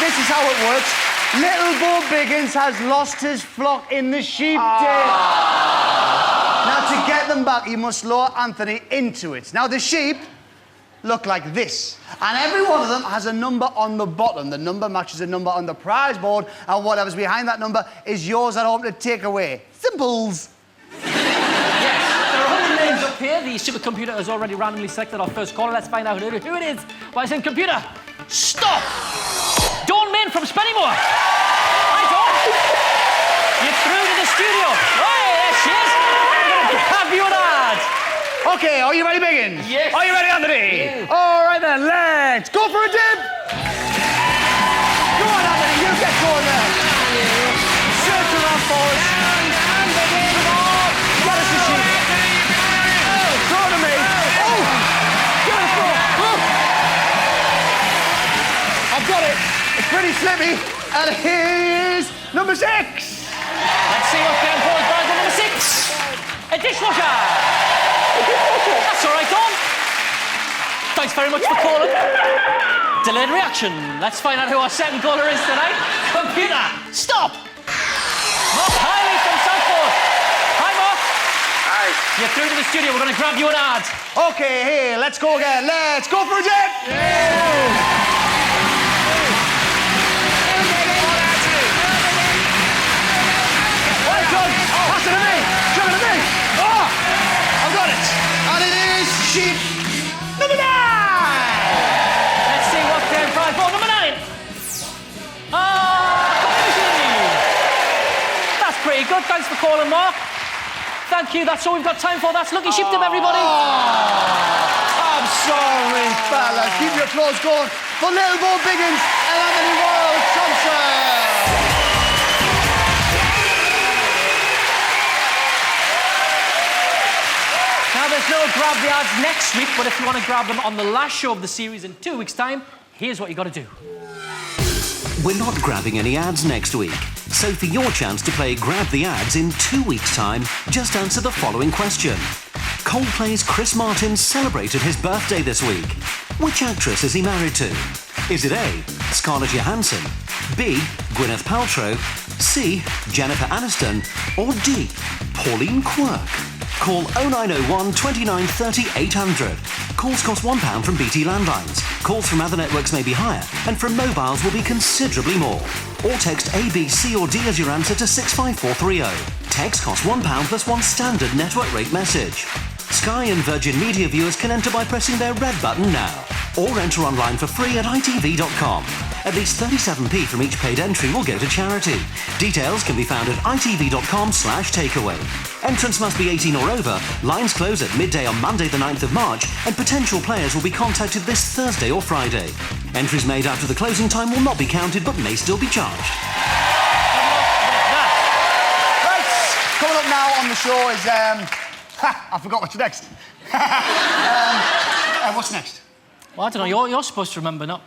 this is how it works. Little Bo Biggins has lost his flock in the sheep den. Now, to get them back, you must lower Anthony into it. Now, the sheep look like this. And every one of them has a number on the bottom. The number matches a number on the prize board, and whatever's behind that number is yours at home to take away. Simples. Yes, there are 100 names up here. The supercomputer has already randomly selected our first caller. Let's find out who it is. Why is in computer? Stop! Dawn Min from Spennymoor. Hi, Dawn. You're through to the studio. Hey, there she is. I'm going to have you an ad. Okay, are you ready, Biggins? Yes. Are you ready, Anthony? Yes. All right, then, let's go for a dip. Go on, Anthony, you get going there. Circle around for us. Get us the sheep. Throw to me. Oh! Get us through. I've got it. It's pretty slippy. And here's number 6. Let's see what's going forward. Prize number 6. A dishwasher. That's all right, Dawn. Thanks very much for calling. Delayed reaction. Let's find out who our second caller is tonight. Computer, stop. Mark Hiley from Southport. Hi, Mark. Hi. You're through to the studio. We're going to grab you an ad. Okay, here, let's go again. Let's go for a dip. Well done. Pass it to me. Give it to me. Oh, I've got it. And it is sheep number 9. Let's see what's going prize ball number 9. Coffee machine. That's pretty good. Thanks for calling, Mark. Thank you. That's all we've got time for. That's Lucky Sheep Dip, everybody. I'm sorry, fellas. Keep your applause going for Little Bo Biggins and Anthony World Thompson. Now, there's no grab the ads next week, but if you want to grab them on the last show of the series in 2 weeks' time, here's what you got to do. We're not grabbing any ads next week. So for your chance to play Grab the Ads in 2 weeks' time, just answer the following question. Coldplay's Chris Martin celebrated his birthday this week. Which actress is he married to? Is it A, Scarlett Johansson, B, Gwyneth Paltrow, C, Jennifer Aniston, or D, Pauline Quirk? Call 0901 29 30 800. Calls cost £1 from BT landlines. Calls from other networks may be higher, and from mobiles will be considerably more. Or text A, B, C or D as your answer to 65430. Text costs £1 plus 1 standard network rate message. Sky and Virgin Media viewers can enter by pressing their red button now. Or enter online for free at itv.com. At least 37p from each paid entry will go to charity. Details can be found at itv.com/takeaway. Entrance must be 18 or over. Lines close at midday on Monday the 9th of March, and potential players will be contacted this Thursday or Friday. Entries made after the closing time will not be counted but may still be charged. Right, coming up now on the show is, I forgot what's next. What's next? Well, I don't know. You're supposed to remember, not...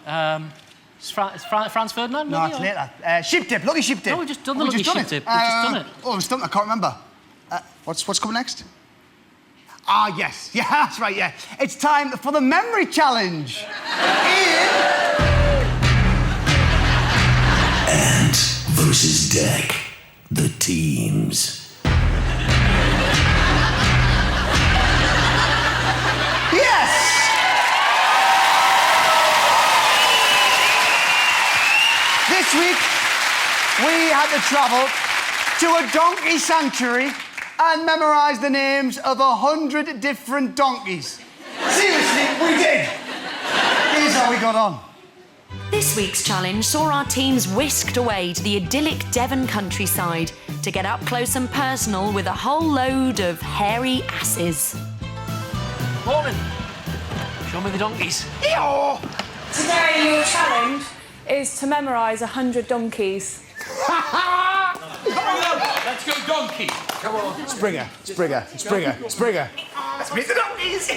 It's Franz Ferdinand? No, maybe, it's or? later. Sheep Dip, Lucky Sheep Dip. No, we've just done the Lucky Sheep Dip. We've just done it. Oh, I'm stumped, I can't remember. What's coming next? Ah, yes. Yeah, that's right, yeah. It's time for the memory challenge. Ant versus Deck. The teams. Yes! This week, we had to travel to a donkey sanctuary and memorise the names of 100 different donkeys. Seriously, we did. Here's how we got on. This week's challenge saw our teams whisked away to the idyllic Devon countryside to get up close and personal with a whole load of hairy asses. Morning. Show me the donkeys. Today, your challenge is to memorise 100 donkeys. Let's go donkey. Come on. Springer. Let's meet the donkeys.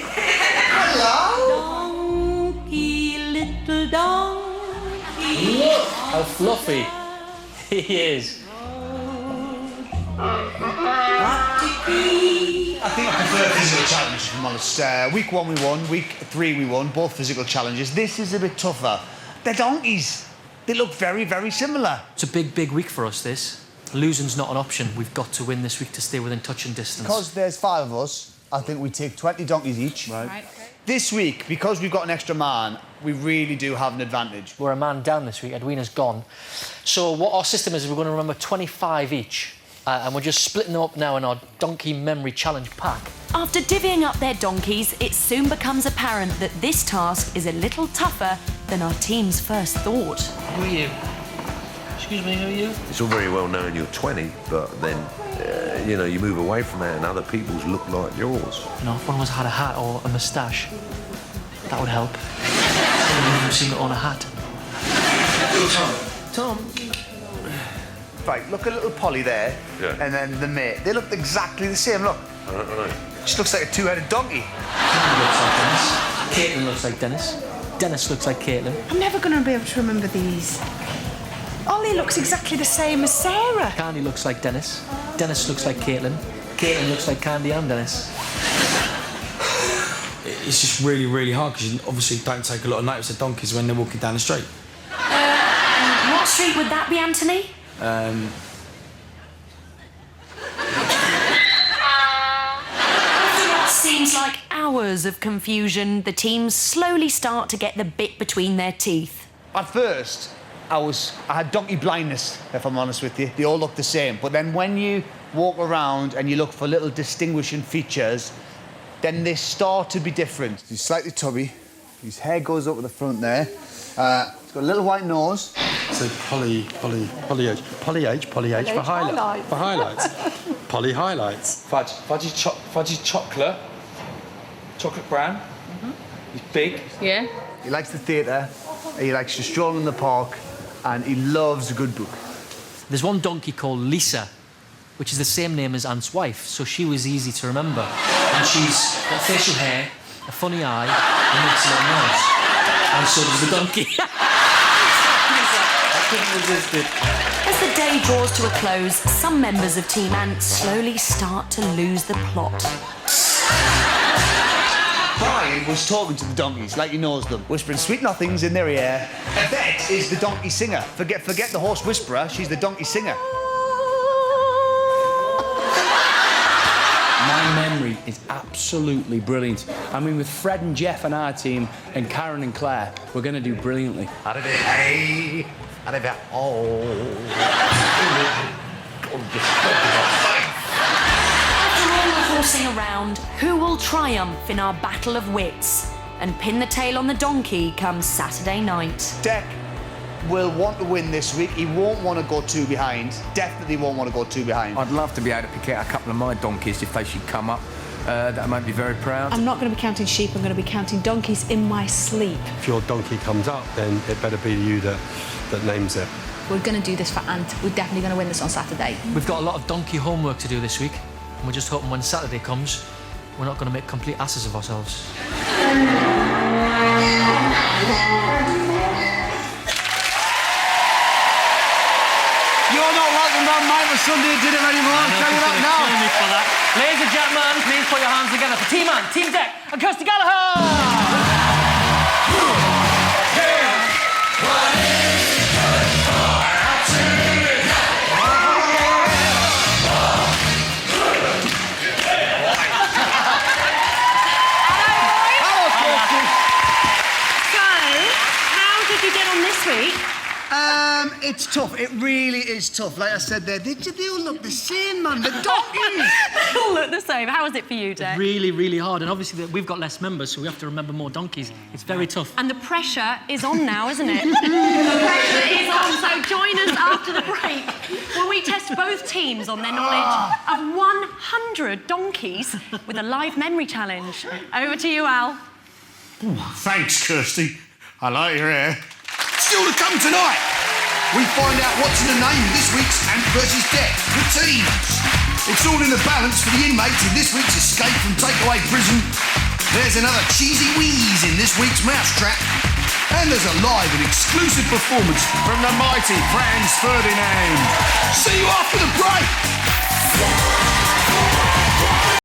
Donkey, little donkey. Look how fluffy he is. I think I prefer physical challenges, if I'm honest. Week 1 we won, week 3 we won, both physical challenges. This is a bit tougher. They're donkeys. They look very, very similar. It's a big, big week for us, this. Losing's not an option. We've got to win this week to stay within touching distance. Because there's 5 of us, I think we take 20 donkeys each. Right. This week, because we've got an extra man, we really do have an advantage. We're a man down this week. Edwina's gone. So what our system is we're going to remember 25 each. And we're just splitting them up now in our Donkey Memory Challenge pack. After divvying up their donkeys, it soon becomes apparent that this task is a little tougher than our team's first thought. Who are you? Excuse me, who are you? It's all very well knowing you're 20, but then, you know, you move away from that and other people's look like yours. You know, if one of us had a hat or a moustache, that would help. Someone who seemed to own a hat. Tom. Right, look at little Polly there, Yeah. and then the mate. They look exactly the same, look. I don't know. Just looks like a 2-headed donkey. Caitlin looks like Dennis. Dennis looks like Caitlin. I'm never going to be able to remember these. Ollie looks exactly the same as Sarah. Candy looks like Dennis. Dennis looks like Caitlin. Caitlin looks like Candy and Dennis. It's just really, really hard because you obviously don't take a lot of notice of donkeys when they're walking down the street. What street would that be, Anthony? After what seems like hours of confusion, the teams slowly start to get the bit between their teeth. At first, I had donkey blindness, if I'm honest with you. They all look the same. But then when you walk around and you look for little distinguishing features, then they start to be different. He's slightly tubby. His hair goes up at the front there. He's got a little white nose. So Polly H for highlights. For highlights. Polly highlights. Fudgy chocolate brown. He's big. Yeah. He likes the theatre. He likes to stroll in the park. And he loves a good book. There's one donkey called Lisa, which is the same name as Ant's wife, so she was easy to remember. And she's got facial hair, a funny eye, and makes a little noise. And so does the donkey. I couldn't resist it. As the day draws to a close, some members of Team Ant slowly start to lose the plot. Brian was talking to the donkeys like he knows them, whispering sweet nothings in their ear. Yvette is the donkey singer. Forget the horse whisperer, she's the donkey singer. My memory is absolutely brilliant. I mean, with Fred and Jeff on our team and Karen and Claire, we're going to do brilliantly. Hey, After all the horsing around, who will triumph in our battle of wits and pin the tail on the donkey come Saturday night? Deck will want to win this week. He won't want to go 2 behind. Definitely won't want to go 2 behind. I'd love to be able to pick out a couple of my donkeys if they should come up. That made me very proud. I'm not going to be counting sheep, I'm going to be counting donkeys in my sleep. If your donkey comes up, then it better be you that names it. We're going to do this for Ant. We're definitely going to win this on Saturday. We've got a lot of donkey homework to do this week, and we're just hoping when Saturday comes, we're not going to make complete asses of ourselves. You're not welcome down Mike for Sunday dinner anymore. Tell you that now. For that. Ladies and gentlemen, please put your hands together for Team Ant, Team Deck, and Kirsty Gallagher! It's tough. It really is tough. Like I said there, they all look the same, man. The donkeys. They all look the same. How was it for you, Deck? Really, really hard. And obviously we've got less members, so we have to remember more donkeys. It's very tough. And the pressure is on now, isn't it? The pressure is on, so join us after the break when we test both teams on their knowledge of 100 donkeys with a live memory challenge. Over to you, Al. Thanks, Kirsty. I like your hair. Still to come tonight, we find out what's in the name of this week's Ant vs. Deck, the teams. It's all in the balance for the inmates in this week's Escape from Takeaway Prison. There's another cheesy wheeze in this week's Mousetrap. And there's a live and exclusive performance from the mighty Franz Ferdinand. See you after the break.